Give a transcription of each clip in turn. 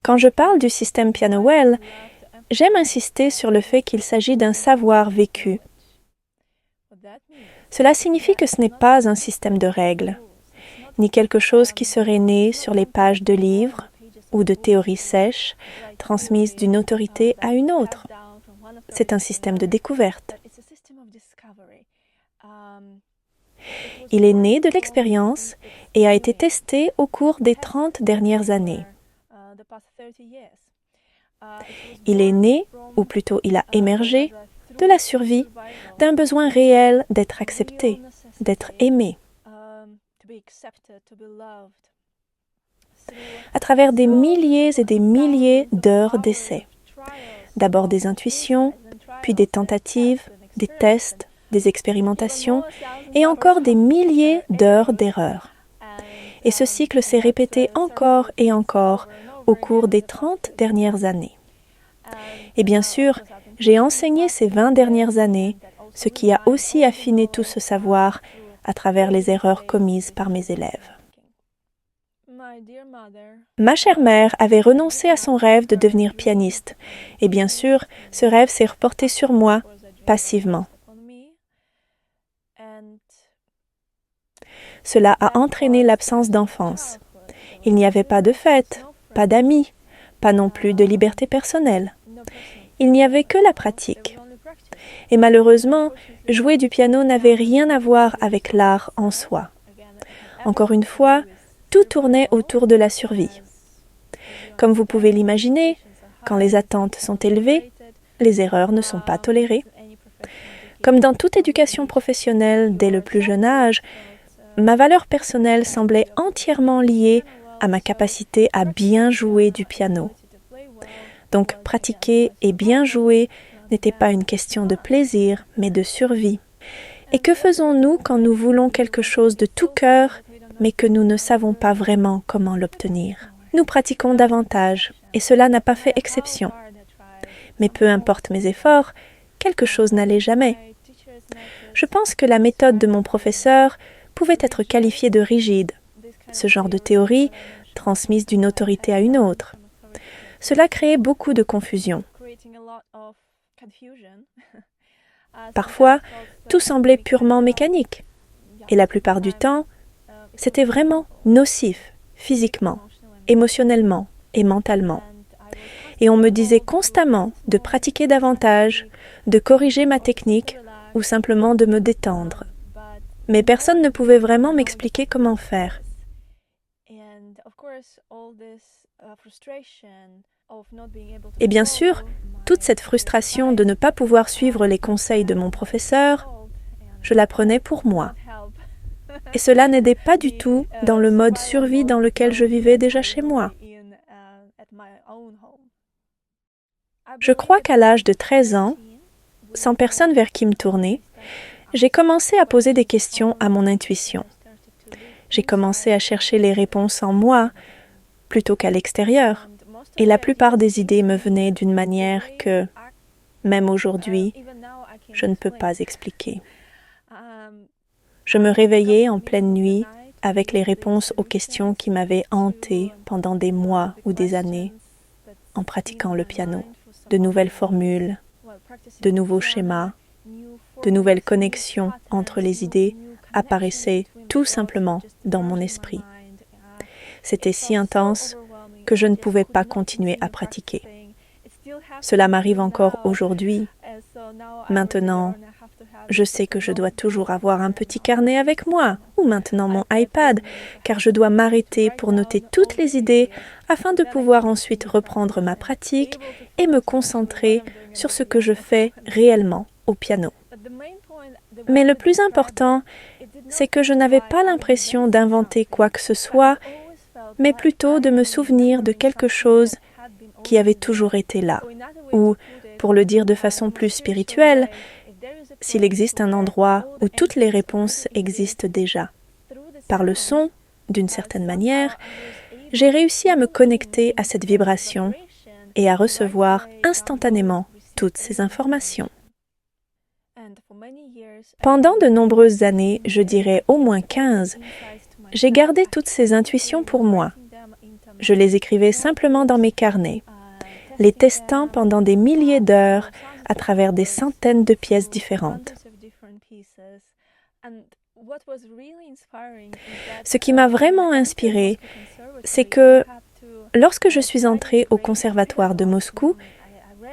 Quand je parle du système Piano-Well, j'aime insister sur le fait qu'il s'agit d'un savoir vécu. Cela signifie que ce n'est pas un système de règles, ni quelque chose qui serait né sur les pages de livres ou de théories sèches, transmises d'une autorité à une autre. C'est un système de découverte. Il est né de l'expérience et a été testé au cours des 30 dernières années. Il est né, ou plutôt il a émergé, de la survie, d'un besoin réel d'être accepté, d'être aimé. À travers des milliers et des milliers d'heures d'essais. D'abord des intuitions, puis des tentatives, des tests, des expérimentations, et encore des milliers d'heures d'erreurs. Et ce cycle s'est répété encore et encore au cours des 30 dernières années. Et bien sûr, j'ai enseigné ces 20 dernières années, ce qui a aussi affiné tout ce savoir à travers les erreurs commises par mes élèves. Ma chère mère avait renoncé à son rêve de devenir pianiste, et bien sûr, ce rêve s'est reporté sur moi, passivement. Cela a entraîné l'absence d'enfance. Il n'y avait pas de fête, pas d'amis, pas non plus de liberté personnelle. Il n'y avait que la pratique. Et malheureusement, jouer du piano n'avait rien à voir avec l'art en soi. Encore une fois, tout tournait autour de la survie. Comme vous pouvez l'imaginer, quand les attentes sont élevées, les erreurs ne sont pas tolérées. Comme dans toute éducation professionnelle dès le plus jeune âge, ma valeur personnelle semblait entièrement liée à ma capacité à bien jouer du piano. Donc pratiquer et bien jouer n'était pas une question de plaisir, mais de survie. Et que faisons-nous quand nous voulons quelque chose de tout cœur, mais que nous ne savons pas vraiment comment l'obtenir? Nous pratiquons davantage, et cela n'a pas fait exception. Mais peu importe mes efforts, quelque chose n'allait jamais. Je pense que la méthode de mon professeur pouvait être qualifiée de rigide, ce genre de théorie transmise d'une autorité à une autre. Cela créait beaucoup de confusion. Parfois, tout semblait purement mécanique, et la plupart du temps, c'était vraiment nocif, physiquement, émotionnellement et mentalement. Et on me disait constamment de pratiquer davantage, de corriger ma technique ou simplement de me détendre. Mais personne ne pouvait vraiment m'expliquer comment faire. Et bien sûr, toute cette frustration de ne pas pouvoir suivre les conseils de mon professeur, je la prenais pour moi. Et cela n'aidait pas du tout dans le mode survie dans lequel je vivais déjà chez moi. Je crois qu'à l'âge de 13 ans, sans personne vers qui me tourner, j'ai commencé à poser des questions à mon intuition. J'ai commencé à chercher les réponses en moi plutôt qu'à l'extérieur. Et la plupart des idées me venaient d'une manière que, même aujourd'hui, je ne peux pas expliquer. Je me réveillais en pleine nuit avec les réponses aux questions qui m'avaient hantée pendant des mois ou des années en pratiquant le piano. De nouvelles formules, de nouveaux schémas, de nouvelles connexions entre les idées apparaissaient tout simplement dans mon esprit. C'était si intense que je ne pouvais pas continuer à pratiquer. Cela m'arrive encore aujourd'hui. Maintenant, je sais que je dois toujours avoir un petit carnet avec moi, ou maintenant mon iPad, car je dois m'arrêter pour noter toutes les idées afin de pouvoir ensuite reprendre ma pratique et me concentrer sur ce que je fais réellement au piano. Mais le plus important, c'est que je n'avais pas l'impression d'inventer quoi que ce soit, mais plutôt de me souvenir de quelque chose qui avait toujours été là. Ou, pour le dire de façon plus spirituelle, s'il existe un endroit où toutes les réponses existent déjà. Par le son, d'une certaine manière, j'ai réussi à me connecter à cette vibration et à recevoir instantanément toutes ces informations. Pendant de nombreuses années, je dirais au moins 15, j'ai gardé toutes ces intuitions pour moi. Je les écrivais simplement dans mes carnets, les testant pendant des milliers d'heures à travers des centaines de pièces différentes. Ce qui m'a vraiment inspirée, c'est que lorsque je suis entrée au conservatoire de Moscou,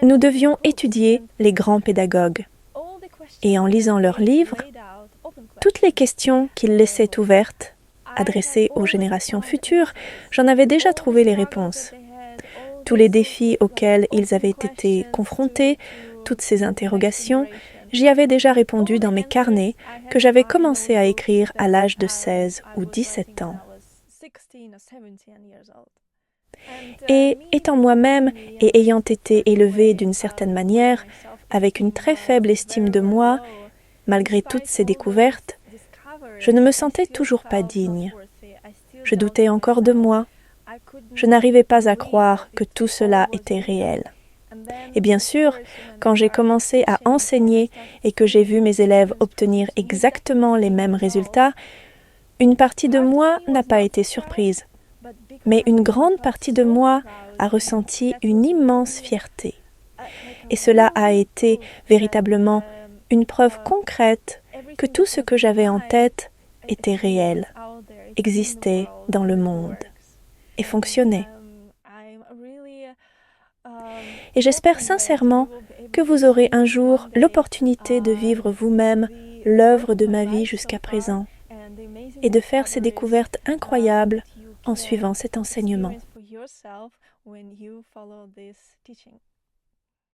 nous devions étudier les grands pédagogues. Et en lisant leurs livres, toutes les questions qu'ils laissaient ouvertes, adressées aux générations futures, j'en avais déjà trouvé les réponses. Tous les défis auxquels ils avaient été confrontés, toutes ces interrogations, j'y avais déjà répondu dans mes carnets que j'avais commencé à écrire à l'âge de 16 ou 17 ans. Et étant moi-même et ayant été élevée d'une certaine manière, avec une très faible estime de moi, malgré toutes ces découvertes, je ne me sentais toujours pas digne. Je doutais encore de moi. Je n'arrivais pas à croire que tout cela était réel. Et bien sûr, quand j'ai commencé à enseigner et que j'ai vu mes élèves obtenir exactement les mêmes résultats, une partie de moi n'a pas été surprise. Mais une grande partie de moi a ressenti une immense fierté. Et cela a été véritablement une preuve concrète que tout ce que j'avais en tête était réel, existait dans le monde et fonctionnait. Et j'espère sincèrement que vous aurez un jour l'opportunité de vivre vous-même l'œuvre de ma vie jusqu'à présent et de faire ces découvertes incroyables en suivant cet enseignement.